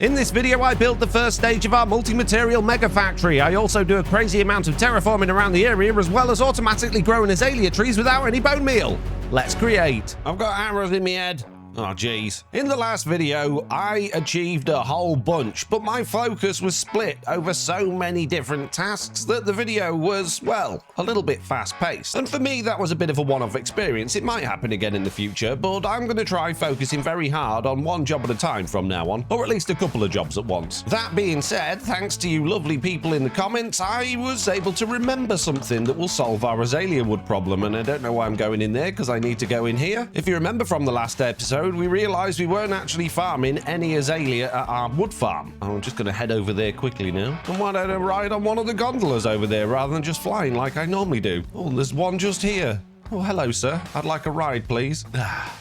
In this video, I built the first stage of our multi-material mega factory. I also do a crazy amount of terraforming around the area, as well as automatically growing azalea trees without any bone meal. Let's create. I've got arrows in my head. Oh, geez. In the last video, I achieved a whole bunch, but my focus was split over so many different tasks that the video was, well, a little bit fast-paced. And for me, that was a bit of a one-off experience. It might happen again in the future, but I'm going to try focusing very hard on one job at a time from now on, or at least a couple of jobs at once. That being said, thanks to you lovely people in the comments, I was able to remember something that will solve our azalea wood problem, and I don't know why I'm going in there, because I need to go in here. If you remember from the last episode, we realized we weren't actually farming any azalea at our wood farm. I'm just going to head over there quickly now. And why don't I ride on one of the gondolas over there rather than just flying like I normally do? Oh, there's one just here. Oh, hello, sir. I'd like a ride, please.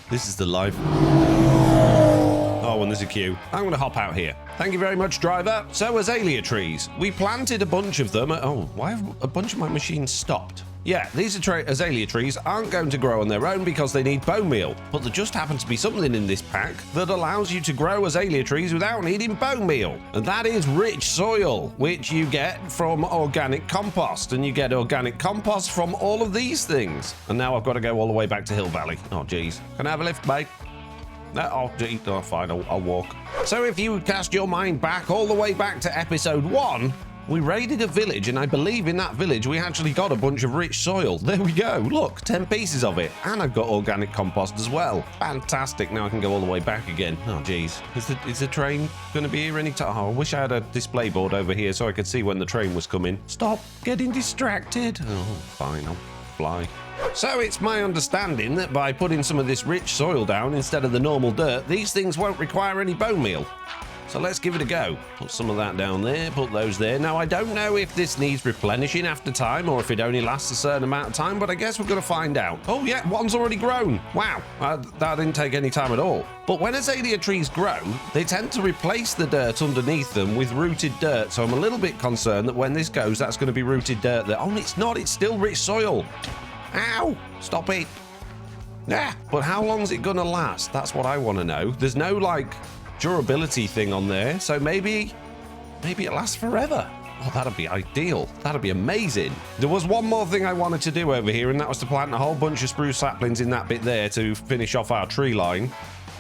This is the life. Oh, and there's a queue. I'm going to hop out here. Thank you very much, driver. So, azalea trees. We planted a bunch of them. Oh, why have a bunch of my machines stopped? Yeah, these azalea trees aren't going to grow on their own because they need bone meal, but there just happens to be something in this pack that allows you to grow azalea trees without needing bone meal, and that is rich soil, which you get from organic compost, and you get organic compost from all of these things. And now I've got to go all the way back to Hill Valley. Oh, geez. Can I have a lift, mate? No, oh, gee, oh, fine, I'll walk. So if you cast your mind back all the way back to episode 1, we raided a village, and I believe in that village we actually got a bunch of rich soil. There we go. Look, 10 pieces of it. And I've got organic compost as well. Fantastic. Now I can go all the way back again. Oh, geez. Is the train going to be here any time? Oh, I wish I had a display board over here so I could see when the train was coming. Stop getting distracted. Oh, fine. I'll fly. So it's my understanding that by putting some of this rich soil down instead of the normal dirt, these things won't require any bone meal. So let's give it a go. Put some of that down there, put those there. Now, I don't know if this needs replenishing after time or if it only lasts a certain amount of time, but I guess we're going to find out. Oh, yeah, one's already grown. Wow, that didn't take any time at all. But when azalea trees grow, they tend to replace the dirt underneath them with rooted dirt, so I'm a little bit concerned that when this goes, that's going to be rooted dirt there. Oh, it's not. It's still rich soil. Ow! Stop it. Yeah, but how long is it going to last? That's what I want to know. There's no, like, durability thing on there, so maybe it lasts forever. Oh, that'd be ideal. That'd be amazing. There was one more thing I wanted to do over here, and that was to plant a whole bunch of spruce saplings in that bit there to finish off our tree line.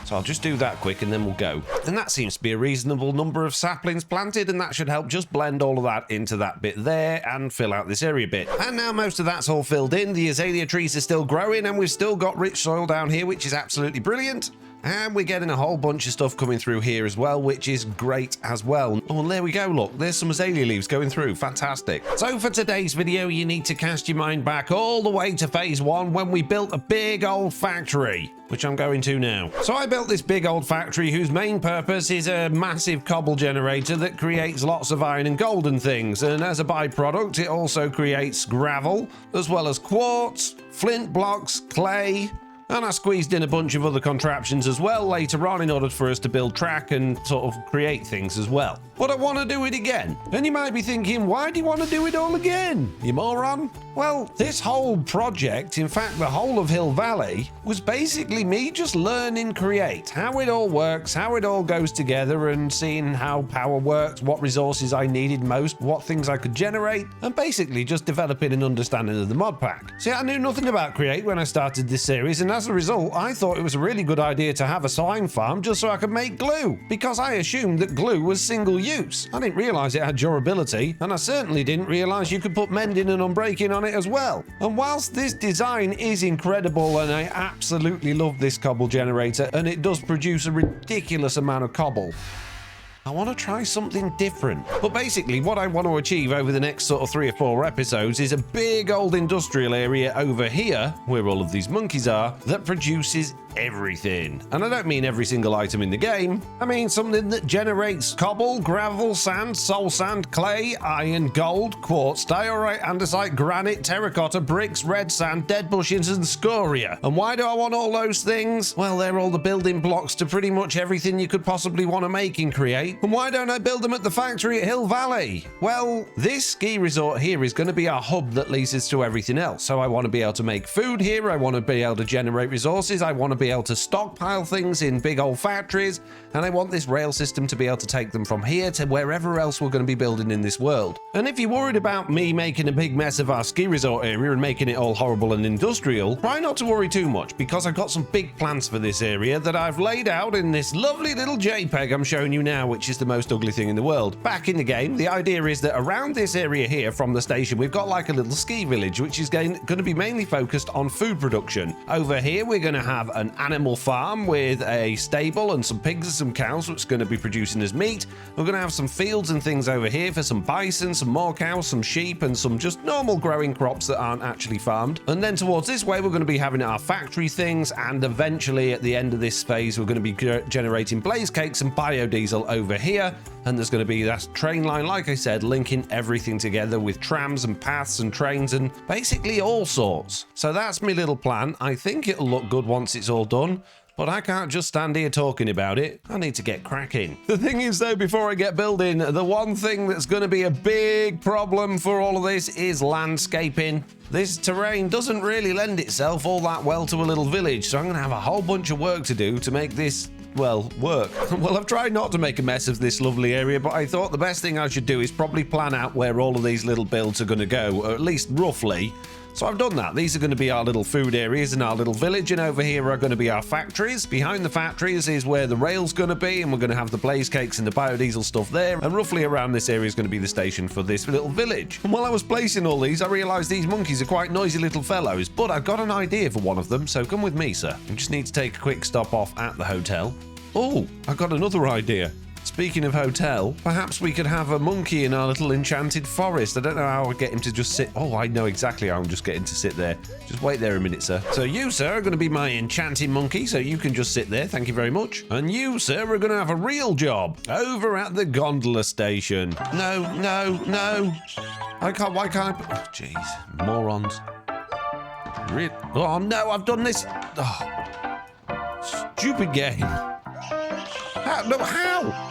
So I'll just do that quick and then we'll go. And that seems to be a reasonable number of saplings planted, and that should help just blend all of that into that bit there and fill out this area bit. And now most of that's all filled in. The azalea trees are still growing, and we've still got rich soil down here, which is absolutely brilliant. And we're getting a whole bunch of stuff coming through here as well, which is great as well. Oh, and there we go, look, there's some azalea leaves going through. Fantastic. So for today's video, you need to cast your mind back all the way to phase 1 when we built a big old factory, which I'm going to now. So I built this big old factory whose main purpose is a massive cobble generator that creates lots of iron and gold and things. And as a byproduct, it also creates gravel, as well as quartz, flint blocks, clay, and I squeezed in a bunch of other contraptions as well later on in order for us to build track and sort of create things as well. But I want to do it again. And you might be thinking, why do you want to do it all again, you moron? Well, this whole project, in fact the whole of Hill Valley, was basically me just learning Create, how it all works, how it all goes together, and seeing how power works, what resources I needed most, what things I could generate, and basically just developing an understanding of the mod pack. See, I knew nothing about Create when I started this series, and as a result, I thought it was a really good idea to have a slime farm just so I could make glue, because I assumed that glue was single use. I didn't realize it had durability, and I certainly didn't realize you could put mending and unbreaking on it as well. And whilst this design is incredible and I absolutely love this cobble generator and it does produce a ridiculous amount of cobble, I want to try something different. But basically what I want to achieve over the next sort of 3 or 4 episodes is a big old industrial area over here, where all of these monkeys are, that produces everything. And I don't mean every single item in the game. I mean something that generates cobble, gravel, sand, soul sand, clay, iron, gold, quartz, diorite, andesite, granite, terracotta, bricks, red sand, dead bushes, and scoria. And why do I want all those things? Well, they're all the building blocks to pretty much everything you could possibly want to make in Create. And why don't I build them at the factory at Hill Valley? Well, this ski resort here is going to be our hub that leads us to everything else. So I want to be able to make food here. I want to be able to generate resources. I want to be able to stockpile things in big old factories, and I want this rail system to be able to take them from here to wherever else we're going to be building in this world. And if you're worried about me making a big mess of our ski resort area and making it all horrible and industrial, try not to worry too much, because I've got some big plans for this area that I've laid out in this lovely little JPEG I'm showing you now, which is the most ugly thing in the world. Back in the game, the idea is that around this area here from the station, we've got like a little ski village, which is going to be mainly focused on food production. Over here, we're going to have an animal farm with a stable and some pigs and some cows, which is going to be producing as meat. We're going to have some fields and things over here for some bison, some more cows, some sheep, and some just normal growing crops that aren't actually farmed. And then towards this way, we're going to be having our factory things, and eventually at the end of this phase, we're going to be generating blaze cakes and biodiesel over here. And there's going to be that train line, like I said, linking everything together with trams and paths and trains and basically all sorts. So that's my little plan. I think it'll look good once it's all done, but I can't just stand here talking about it. I need to get cracking. The thing is though, before I get building, the one thing that's going to be a big problem for all of this is landscaping. This terrain doesn't really lend itself all that well to a little village, so I'm going to have a whole bunch of work to do to make this, well, work. Well, I've tried not to make a mess of this lovely area, but I thought the best thing I should do is probably plan out where all of these little builds are going to go, or at least roughly. So I've done that. These are going to be our little food areas and our little village, and over here are going to be our factories. Behind the factories is where the rail's going to be, and we're going to have the blaze cakes and the biodiesel stuff there, and roughly around this area is going to be the station for this little village. And while I was placing all these, I realised these monkeys are quite noisy little fellows, but I've got an idea for one of them, so come with me, sir. You just need to take a quick stop off at the hotel. Oh, I've got another idea. Speaking of hotel, perhaps we could have a monkey in our little enchanted forest. I don't know how I'd get him to just sit. Oh, I know exactly how I'm just getting to sit there. Just wait there a minute, sir. So you, sir, are going to be my enchanting monkey, so you can just sit there. Thank you very much. And you, sir, are going to have a real job over at the gondola station. No. I can't, why can't I? Oh, jeez. Morons. Oh, no, I've done this. Oh. Stupid game. How? No, how?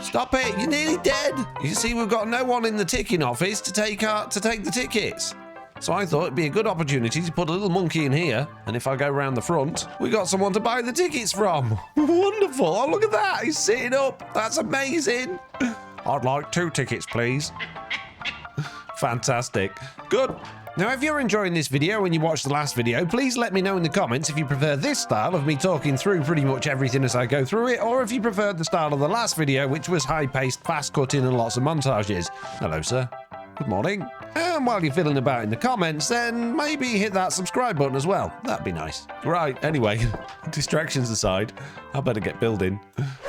Stop it! You're nearly dead. You see, we've got no one in the ticking office to take the tickets. So I thought it'd be a good opportunity to put a little monkey in here, and if I go around the front, we got someone to buy the tickets from. Wonderful! Oh, look at that! He's sitting up. That's amazing. I'd like 2 tickets, please. Fantastic. Good. Now, if you're enjoying this video and you watched the last video, please let me know in the comments if you prefer this style of me talking through pretty much everything as I go through it, or if you preferred the style of the last video, which was high-paced, fast-cutting and lots of montages. Hello, sir. Good morning. And while you're fiddling about in the comments, then maybe hit that subscribe button as well. That'd be nice. Right, anyway, distractions aside, I better get building.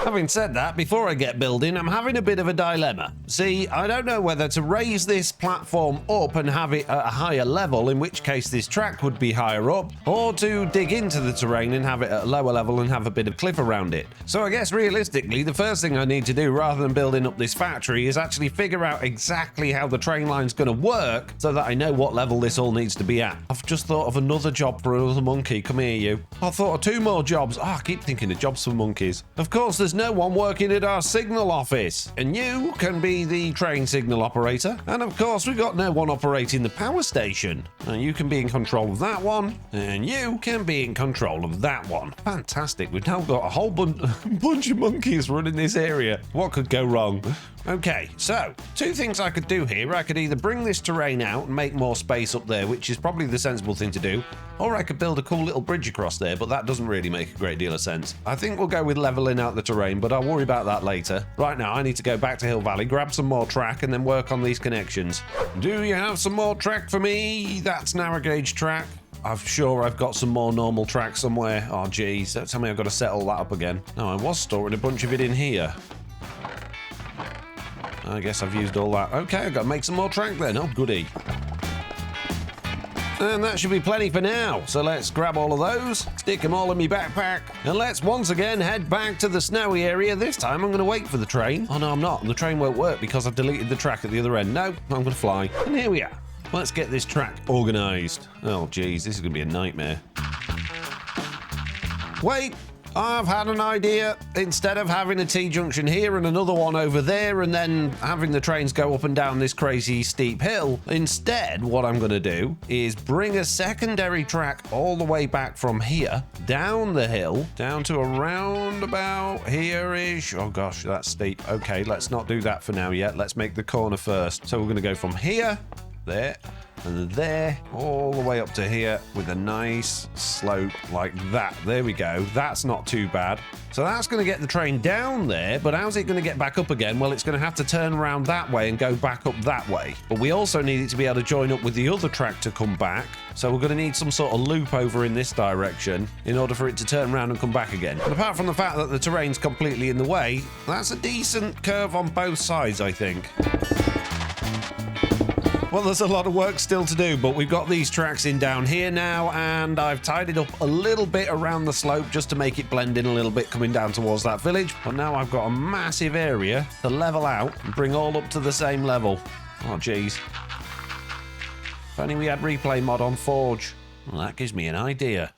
Having said that, before I get building, I'm having a bit of a dilemma. See, I don't know whether to raise this platform up and have it at a higher level, in which case this track would be higher up, or to dig into the terrain and have it at a lower level and have a bit of cliff around it. So I guess realistically, the first thing I need to do, rather than building up this factory, is actually figure out exactly how the train line's going to work so that I know what level this all needs to be at. I've just thought of another job for another monkey. Come here, you. I thought of 2 more jobs. Oh, I keep thinking of jobs for monkeys. Of course, there's no one working at our signal office, and you can be the train signal operator. And of course, we've got no one operating the power station. And you can be in control of that one, and you can be in control of that one. Fantastic. We've now got a whole bunch of monkeys running this area. What could go wrong? Okay, so 2 things I could do here. I could either bring this terrain out and make more space up there, which is probably the sensible thing to do, or I could build a cool little bridge across there, but that doesn't really make a great deal of sense. I think we'll go with leveling out the terrain, but I'll worry about that later. Right now, I need to go back to Hill Valley, grab some more track, and then work on these connections. Do you have some more track for me? That's narrow gauge track. I'm sure I've got some more normal track somewhere. Oh, geez, don't tell me I've got to set all that up again. No, I was storing a bunch of it in here. I guess I've used all that. Okay, I've got to make some more track then. Oh, goody. And that should be plenty for now. So let's grab all of those, stick them all in my backpack, and let's once again head back to the snowy area. This time I'm going to wait for the train. Oh, no, I'm not. The train won't work because I've deleted the track at the other end. No, I'm going to fly. And here we are. Let's get this track organised. Oh, geez, this is going to be a nightmare. Wait! I've had an idea. Instead of having a T-junction here and another one over there and then having the trains go up and down this crazy steep hill, instead what I'm going to do is bring a secondary track all the way back from here, down the hill, down to around about here-ish. Oh gosh, that's steep. Okay, let's not do that for now yet. Let's make the corner first. So we're going to go from here, there, and there, all the way up to here with a nice slope like that. There we go. That's not too bad. So that's going to get the train down there, but how's it going to get back up again? Well, it's going to have to turn around that way and go back up that way. But we also need it to be able to join up with the other track to come back. So we're going to need some sort of loop over in this direction in order for it to turn around and come back again. But apart from the fact that the terrain's completely in the way, that's a decent curve on both sides, I think. Well, there's a lot of work still to do, but we've got these tracks in down here now, and I've tidied up a little bit around the slope just to make it blend in a little bit coming down towards that village. But now I've got a massive area to level out and bring all up to the same level. Oh, geez. If only we had replay mod on Forge. Well, that gives me an idea.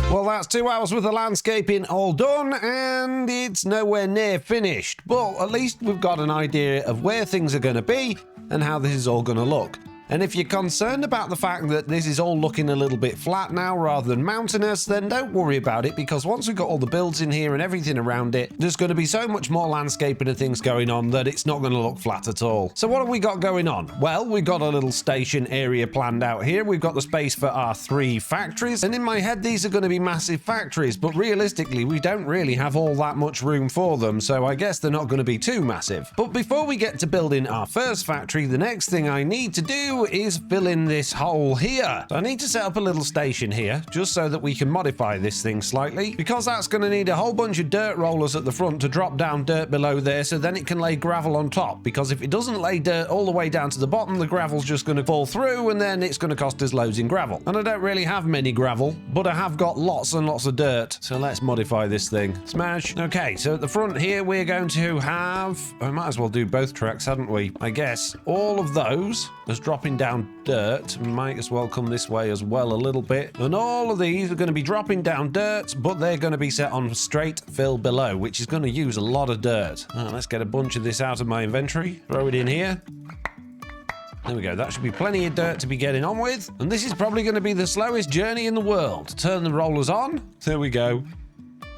Well, that's 2 hours worth of landscaping all done, and it's nowhere near finished. But at least we've got an idea of where things are going to be and how this is all going to look. And if you're concerned about the fact that this is all looking a little bit flat now rather than mountainous, then don't worry about it, because once we've got all the builds in here and everything around it, there's going to be so much more landscaping and things going on that it's not going to look flat at all. So what have we got going on? Well, we've got a little station area planned out here. We've got the space for our 3 factories, and in my head these are going to be massive factories, but realistically we don't really have all that much room for them, so I guess they're not going to be too massive. But before we get to building our first factory, the next thing I need to do is fill in this hole here. So I need to set up a little station here just so that we can modify this thing slightly, because that's going to need a whole bunch of dirt rollers at the front to drop down dirt below there, so then it can lay gravel on top, because if it doesn't lay dirt all the way down to the bottom, the gravel's just going to fall through and then it's going to cost us loads in gravel. And I don't really have many gravel, but I have got lots and lots of dirt, so let's modify this thing. Smash. Okay, so at the front here we're going to have, I might as well do both tracks, hadn't we? I guess all of those as dropping down dirt. Might as well come this way as well a little bit. And all of these are going to be dropping down dirt, but they're going to be set on straight fill below, which is going to use a lot of dirt. Let's get a bunch of this out of my inventory. Throw it in here. There we go. That should be plenty of dirt to be getting on with. And this is probably going to be the slowest journey in the world. Turn the rollers on. There we go.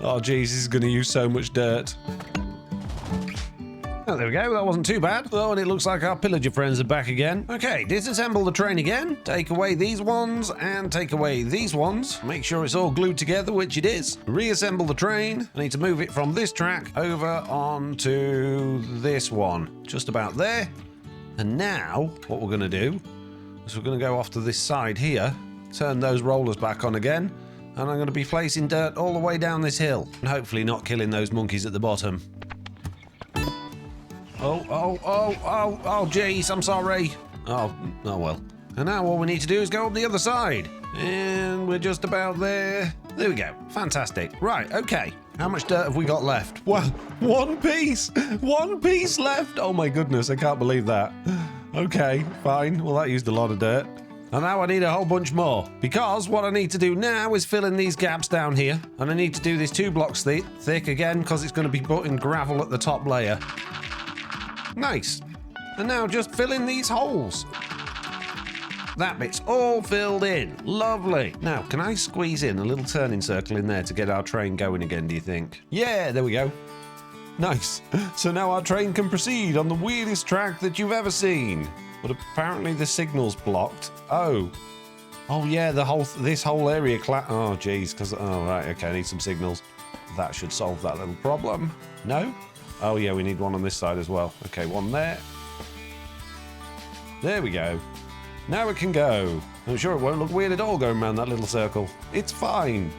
Oh, geez, this is going to use so much dirt. Oh, there we go. That wasn't too bad. Oh, and it looks like our pillager friends are back again. Okay, disassemble the train again. Take away these ones and take away these ones. Make sure it's all glued together, which it is. Reassemble the train. I need to move it from this track over onto this one. Just about there. And now, what we're going to do is we're going to go off to this side here, turn those rollers back on again, and I'm going to be placing dirt all the way down this hill, and hopefully not killing those monkeys at the bottom. Oh, jeez, I'm sorry. Oh well. And now all we need to do is go up the other side. And we're just about there. There we go. Fantastic. Right, okay. How much dirt have we got left? Well, one piece. One piece left. Oh my goodness, I can't believe that. Okay, fine. Well, that used a lot of dirt. And now I need a whole bunch more. Because what I need to do now is fill in these gaps down here. And I need to do this 2 blocks thick again because it's going to be putting gravel at the top layer. Nice. And now just fill in these holes. That bit's all filled in. Lovely. Now, can I squeeze in a little turning circle in there to get our train going again, do you think? Yeah, there we go. Nice. So now our train can proceed on the weirdest track that you've ever seen. But apparently the signal's blocked. Oh yeah, this whole area oh geez, right, okay, I need some signals. That should solve that little problem. No? Oh yeah, we need one on this side as well. Okay, one there. There we go. Now it can go. I'm sure it won't look weird at all going around that little circle. It's fine.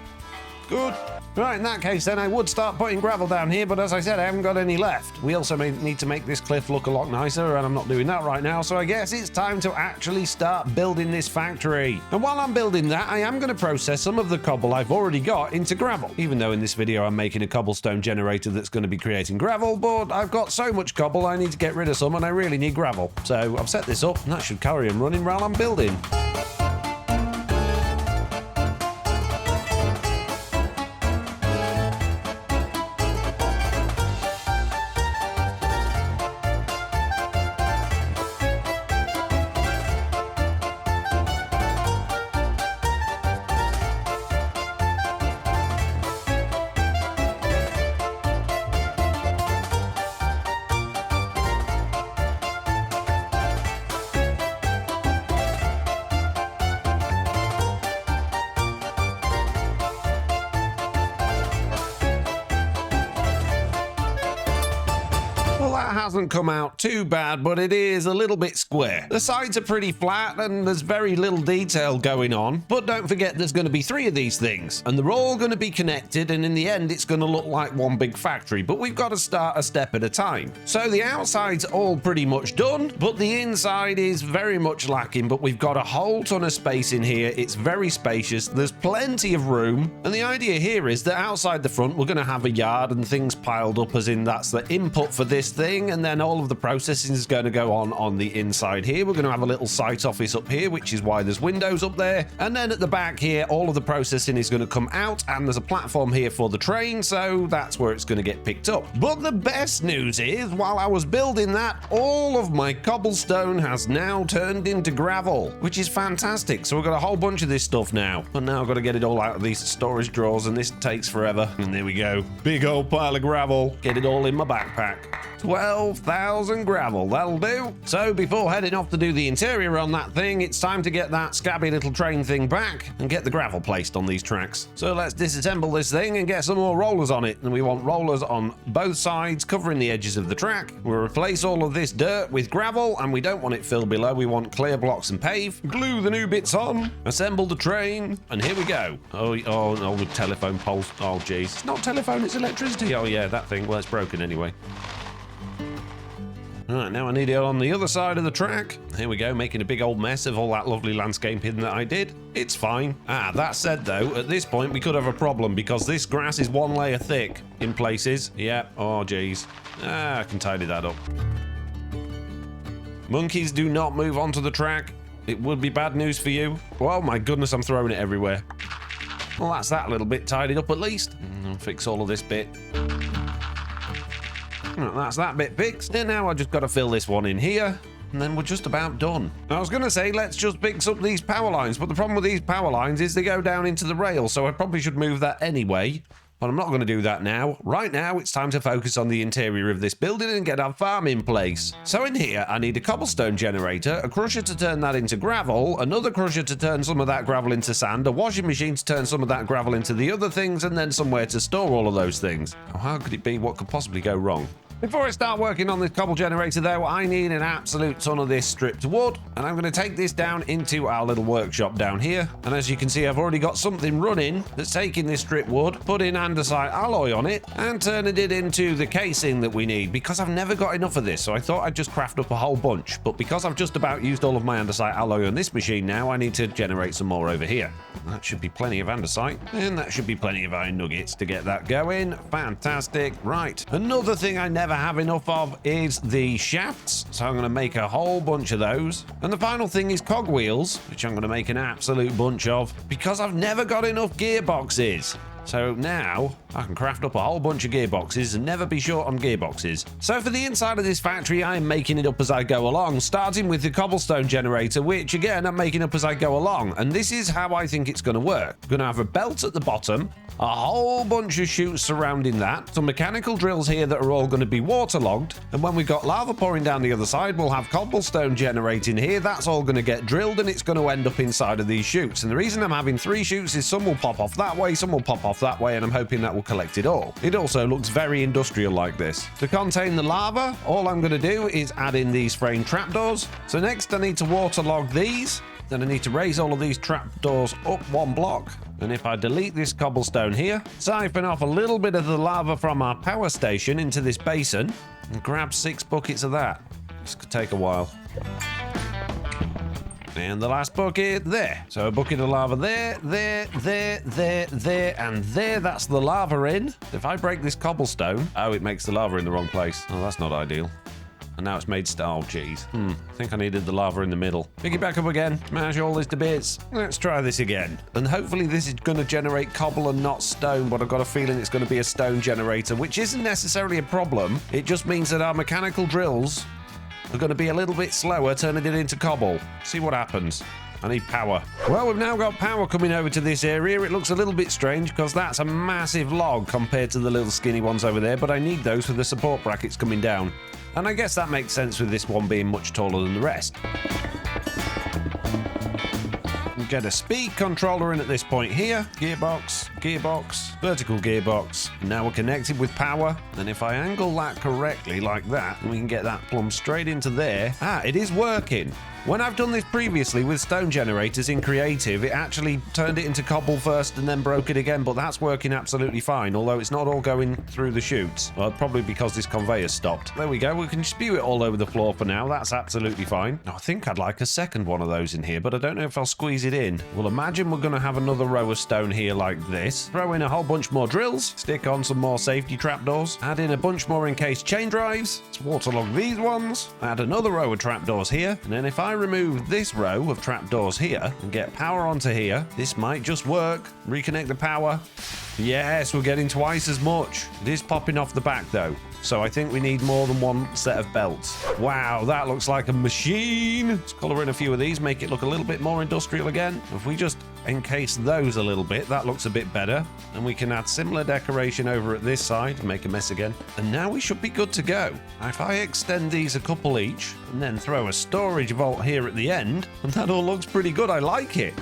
Good. Right, in that case then I would start putting gravel down here, but as I said, I haven't got any left. We also need to make this cliff look a lot nicer, and I'm not doing that right now, so I guess it's time to actually start building this factory. And while I'm building that, I am going to process some of the cobble I've already got into gravel. Even though in this video I'm making a cobblestone generator that's going to be creating gravel, but I've got so much cobble I need to get rid of some, and I really need gravel. So I've set this up, and that should carry on running while I'm building. Hasn't come out too bad, but it is a little bit square. The sides are pretty flat and there's very little detail going on, but don't forget there's going to be 3 of these things and they're all going to be connected, and in the end it's going to look like one big factory, but we've got to start a step at a time. So the outside's all pretty much done, but the inside is very much lacking, but we've got a whole ton of space in here. It's very spacious, there's plenty of room, and the idea here is that outside the front we're going to have a yard and things piled up, as in that's the input for this thing, and then all of the processing is going to go on the inside here. We're going to have a little site office up here, which is why there's windows up there, and then at the back here all of the processing is going to come out, and there's a platform here for the train, so that's where it's going to get picked up. But the best news is, while I was building that, all of my cobblestone has now turned into gravel, which is fantastic. So we've got a whole bunch of this stuff now, but now I've got to get it all out of these storage drawers, and this takes forever. And there we go, big old pile of gravel. Get it all in my backpack. 12,000 gravel, that'll do. So before heading off to do the interior on that thing, it's time to get that scabby little train thing back and get the gravel placed on these tracks. So let's disassemble this thing and get some more rollers on it. And we want rollers on both sides covering the edges of the track. We'll replace all of this dirt with gravel, and we don't want it filled below, we want clear blocks and pave. Glue the new bits on, assemble the train, and here we go. Oh, the telephone poles. Oh geez, it's not telephone, it's electricity. Oh yeah, that thing, well it's broken anyway. Right, now I need it on the other side of the track. Here we go, making a big old mess of all that lovely landscaping that I did. It's fine. That said though, at this point we could have a problem because this grass is 1 layer thick in places. Yep, oh geez. I can tidy that up. Monkeys, do not move onto the track. It would be bad news for you. Oh my goodness, I'm throwing it everywhere. Well, that's that little bit tidied up at least. I'll fix all of this bit. Right, that's that bit fixed. And now I just got to fill this one in here, and then we're just about done. I was going to say, let's just fix up these power lines, but the problem with these power lines is they go down into the rail, so I probably should move that anyway. But I'm not going to do that now. Right now, it's time to focus on the interior of this building and get our farm in place. So in here, I need a cobblestone generator, a crusher to turn that into gravel, another crusher to turn some of that gravel into sand, a washing machine to turn some of that gravel into the other things, and then somewhere to store all of those things. Now, how could it be? What could possibly go wrong? Before I start working on this cobble generator, though, I need an absolute ton of this stripped wood, and I'm going to take this down into our little workshop down here. And as you can see, I've already got something running that's taking this stripped wood, putting andesite alloy on it, and turning it into the casing that we need, because I've never got enough of this, so I thought I'd just craft up a whole bunch. But because I've just about used all of my andesite alloy on this machine now, I need to generate some more over here. That should be plenty of andesite, and that should be plenty of iron nuggets to get that going. Fantastic. Right. Another thing I never have enough of is the shafts, so I'm going to make a whole bunch of those. And the final thing is cogwheels, which I'm going to make an absolute bunch of, because I've never got enough gearboxes. So now I can craft up a whole bunch of gearboxes and never be short on gearboxes. So for the inside of this factory, I am making it up as I go along, starting with the cobblestone generator, which again, I'm making up as I go along. And this is how I think it's going to work. I'm going to have a belt at the bottom, a whole bunch of chutes surrounding that, some mechanical drills here that are all going to be waterlogged. And when we've got lava pouring down the other side, we'll have cobblestone generating here. That's all going to get drilled and it's going to end up inside of these chutes. And the reason I'm having 3 chutes is some will pop off that way, some will pop off that way, and I'm hoping that will collect it all. It also looks very industrial like this. To contain the lava, all I'm going to do is add in these frame trapdoors. So next I need to waterlog these. Then I need to raise all of these trapdoors up 1 block. And if I delete this cobblestone here, siphon off a little bit of the lava from our power station into this basin, and grab 6 buckets of that. This could take a while. And the last bucket there. So a bucket of lava there, there, and there. That's the lava in. If I break this cobblestone, oh, it makes the lava in the wrong place. Oh, that's not ideal. And now it's made oh, geez. I think I needed the lava in the middle. Pick it back up again. Smash all this to bits. Let's try this again. And hopefully this is going to generate cobble and not stone, but I've got a feeling it's going to be a stone generator, which isn't necessarily a problem. It just means that our mechanical drills are going to be a little bit slower turning it into cobble. See what happens. I need power. Well, we've now got power coming over to this area. It looks a little bit strange because that's a massive log compared to the little skinny ones over there, but I need those for the support brackets coming down. And I guess that makes sense with this one being much taller than the rest. Get a speed controller in at this point here. Gearbox, gearbox, vertical gearbox. Now we're connected with power. And if I angle that correctly like that, we can get that plumb straight into there. Ah, it is working. When I've done this previously with stone generators in creative, it actually turned it into cobble first and then broke it again, but that's working absolutely fine, although it's not all going through the chutes. Well, probably because this conveyor stopped. There we go, we can spew it all over the floor for now, that's absolutely fine. Now, I think I'd like a second one of those in here, but I don't know if I'll squeeze it in. Well, imagine we're going to have another row of stone here like this. Throw in a whole bunch more drills, stick on some more safety trapdoors, add in a bunch more encased chain drives, let's waterlog these ones, add another row of trapdoors here, and then if I remove this row of trapdoors here and get power onto here, this might just work. Reconnect the power. Yes, we're getting twice as much. It is popping off the back though, so I think we need more than 1 set of belts. Wow, that looks like a machine. Let's color in a few of these, make it look a little bit more industrial again. If we just encase those a little bit, that looks a bit better. And we can add similar decoration over at this side, make a mess again. And now we should be good to go. If I extend these a couple each and then throw a storage vault here at the end, and that all looks pretty good, I like it.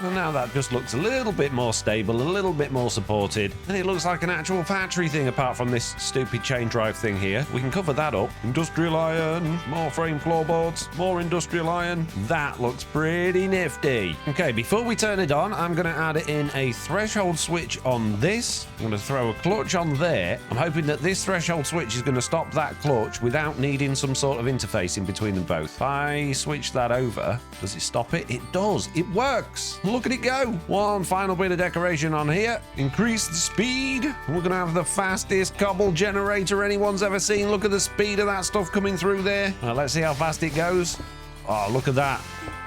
And now that just looks a little bit more stable, a little bit more supported, and it looks like an actual factory thing apart from this stupid chain drive thing here. We can cover that up. Industrial iron, more frame floorboards, more industrial iron. That looks pretty nifty. Okay, before we turn it on, I'm going to add in a threshold switch on this. I'm going to throw a clutch on there. I'm hoping that this threshold switch is going to stop that clutch without needing some sort of interface in between them both. If I switch that over, does it stop it? It does. It works. Look at it go. One final bit of decoration on here. Increase the speed. We're going to have the fastest cobble generator anyone's ever seen. Look at the speed of that stuff coming through there. Let's see how fast it goes. Oh, look at that.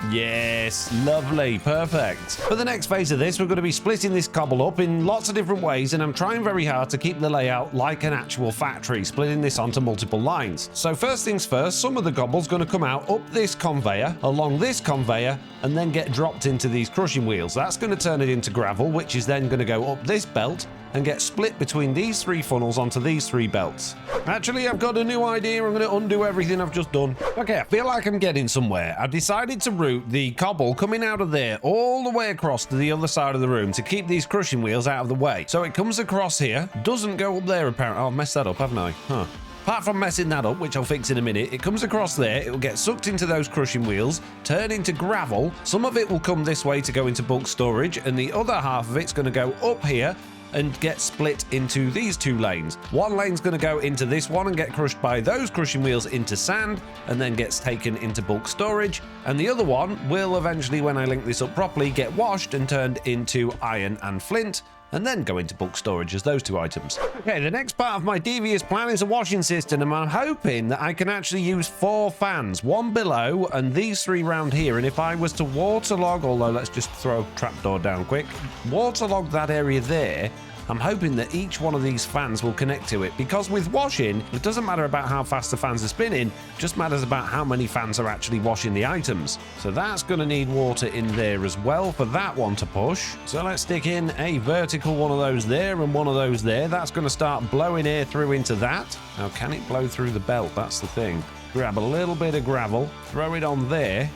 Yes, lovely, perfect. For the next phase of this, we're going to be splitting this cobble up in lots of different ways, and I'm trying very hard to keep the layout like an actual factory, splitting this onto multiple lines. So first things first, some of the cobble's going to come out up this conveyor, along this conveyor, and then get dropped into these crushing wheels. That's going to turn it into gravel, which is then going to go up this belt and get split between these 3 funnels onto these 3 belts. Actually, I've got a new idea. I'm going to undo everything I've just done. Okay, I feel like I'm getting somewhere. I've decided to route the cobble coming out of there all the way across to the other side of the room to keep these crushing wheels out of the way. So it comes across here, doesn't go up there apparently. Oh, I've messed that up, haven't I? Huh. Apart from messing that up, which I'll fix in a minute, it comes across there, it will get sucked into those crushing wheels, turn into gravel. Some of it will come this way to go into bulk storage, and the other half of it's going to go up here and get split into these 2 lanes. One lane's going to go into this one and get crushed by those crushing wheels into sand and then gets taken into bulk storage, and the other one will eventually, when I link this up properly, get washed and turned into iron and flint and then go into bulk storage as those 2 items. Okay, the next part of my devious plan is a washing system, and I'm hoping that I can actually use 4 fans, 1 below and these 3 round here. And if I was to waterlog, although let's just throw a trapdoor down quick, waterlog that area there, I'm hoping that each one of these fans will connect to it, because with washing, it doesn't matter about how fast the fans are spinning, it just matters about how many fans are actually washing the items. So that's going to need water in there as well for that one to push. So let's stick in a vertical one of those there and one of those there. That's going to start blowing air through into that. Now, can it blow through the belt? That's the thing. Grab a little bit of gravel, throw it on there.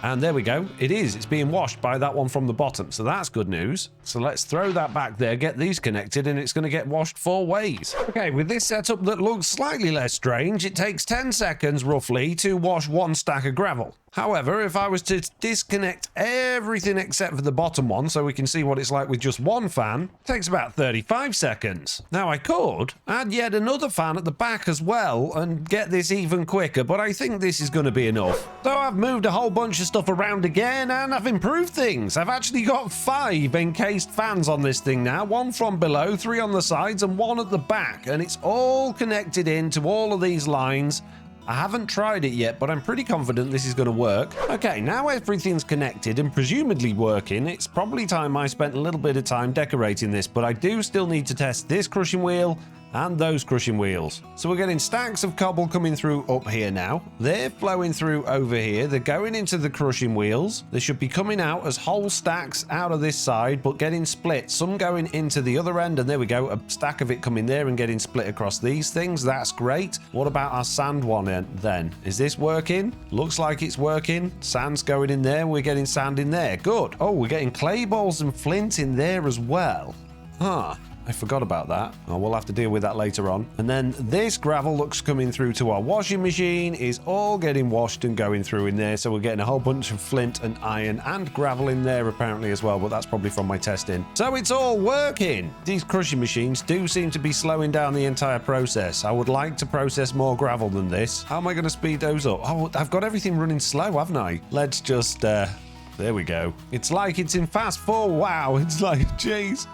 And there we go. It is. It's being washed by that one from the bottom. So that's good news. So let's throw that back there, get these connected, and it's going to get washed 4 ways. Okay, with this setup that looks slightly less strange, it takes 10 seconds roughly to wash 1 stack of gravel. However, if I was to disconnect everything except for the bottom one so we can see what it's like with just 1 fan, it takes about 35 seconds. Now I could add yet another fan at the back as well and get this even quicker, but I think this is going to be enough. So I've moved a whole bunch of stuff around again and I've improved things. I've actually got 5 encased fans on this thing now, 1 from below, 3 on the sides and 1 at the back, and it's all connected into all of these lines. I haven't tried it yet, but I'm pretty confident this is going to work. Okay, now everything's connected and presumably working, it's probably time I spent a little bit of time decorating this, but I do still need to test this crushing wheel and those crushing wheels. So we're getting stacks of cobble coming through up here now. They're flowing through over here. They're going into the crushing wheels. They should be coming out as whole stacks out of this side, but getting split. Some going into the other end, and there we go. A stack of it coming there and getting split across these things. That's great. What about our sand one then? Is this working? Looks like it's working. Sand's going in there. We're getting sand in there. Good. Oh, we're getting clay balls and flint in there as well. Huh. I forgot about that. Oh, we'll have to deal with that later on. And then this gravel looks coming through to our washing machine, is all getting washed and going through in there. So we're getting a whole bunch of flint and iron and gravel in there apparently as well, but that's probably from my testing. So it's all working. These crushing machines do seem to be slowing down the entire process. I would like to process more gravel than this. How am I going to speed those up? Oh, I've got everything running slow, haven't I? Let's just, there we go. It's like it's in fast forward. Wow, it's like, jeez.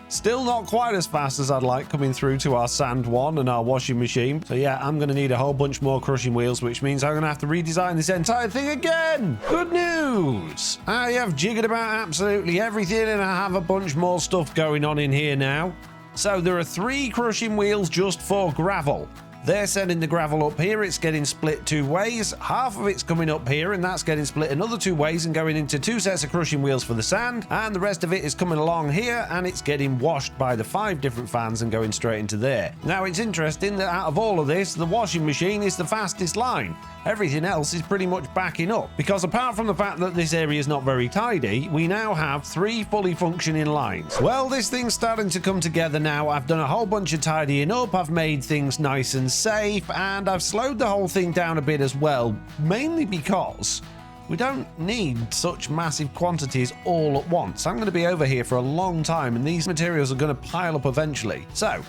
Still not quite as fast as I'd like coming through to our sand one and our washing machine. So yeah, I'm going to need a whole bunch more crushing wheels, which means I'm going to have to redesign this entire thing again. Good news. I have jiggered about absolutely everything and I have a bunch more stuff going on in here now. So there are 3 crushing wheels just for gravel. They're sending the gravel up here. It's getting split 2 ways. Half of it's coming up here, and that's getting split another 2 ways and going into 2 sets of crushing wheels for the sand. And the rest of it is coming along here, and it's getting washed by the 5 different fans and going straight into there. Now, it's interesting that out of all of this, the washing machine is the fastest line. Everything else is pretty much backing up, because apart from the fact that this area is not very tidy, we now have 3 fully functioning lines. Well, this thing's starting to come together now. I've done a whole bunch of tidying up. I've made things nice and safe, and I've slowed the whole thing down a bit as well, mainly because we don't need such massive quantities all at once. I'm going to be over here for a long time, and these materials are going to pile up eventually. So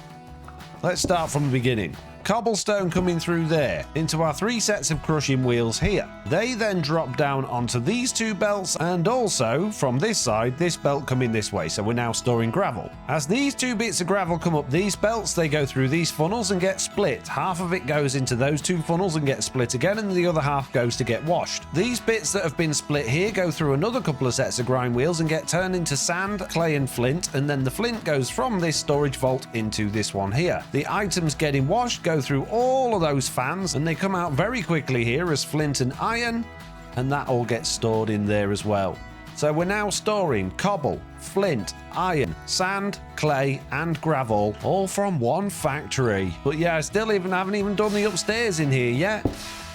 let's start from the beginning. cobblestone coming through there into our 3 sets of crushing wheels here. They then drop down onto these 2 belts, and also from this side, this belt coming this way. So we're now storing gravel. As these 2 bits of gravel come up these belts, they go through these funnels and get split. Half of it goes into those 2 funnels and gets split again, and the other half goes to get washed. These bits that have been split here go through another couple of sets of grind wheels and get turned into sand, clay and flint, and then the flint goes from this storage vault into this one here. The items getting washed go through all of those fans, and they come out very quickly here as flint and iron, and that all gets stored in there as well. So we're now storing cobble, flint, iron, sand, clay and gravel, all from one factory. But yeah, I still haven't even done the upstairs in here yet.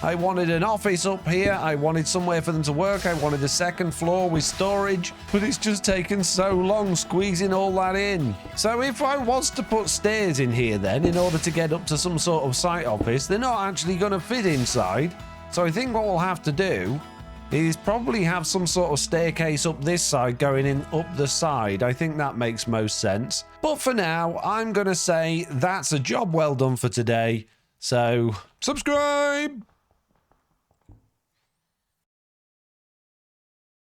I wanted an office up here, I wanted somewhere for them to work, I wanted a 2nd floor with storage, but it's just taken so long squeezing all that in. So if I was to put stairs in here then, in order to get up to some sort of site office, they're not actually going to fit inside. So I think what we'll have to do is probably have some sort of staircase up this side going in up the side. I think that makes most sense. But for now, I'm going to say that's a job well done for today. So subscribe!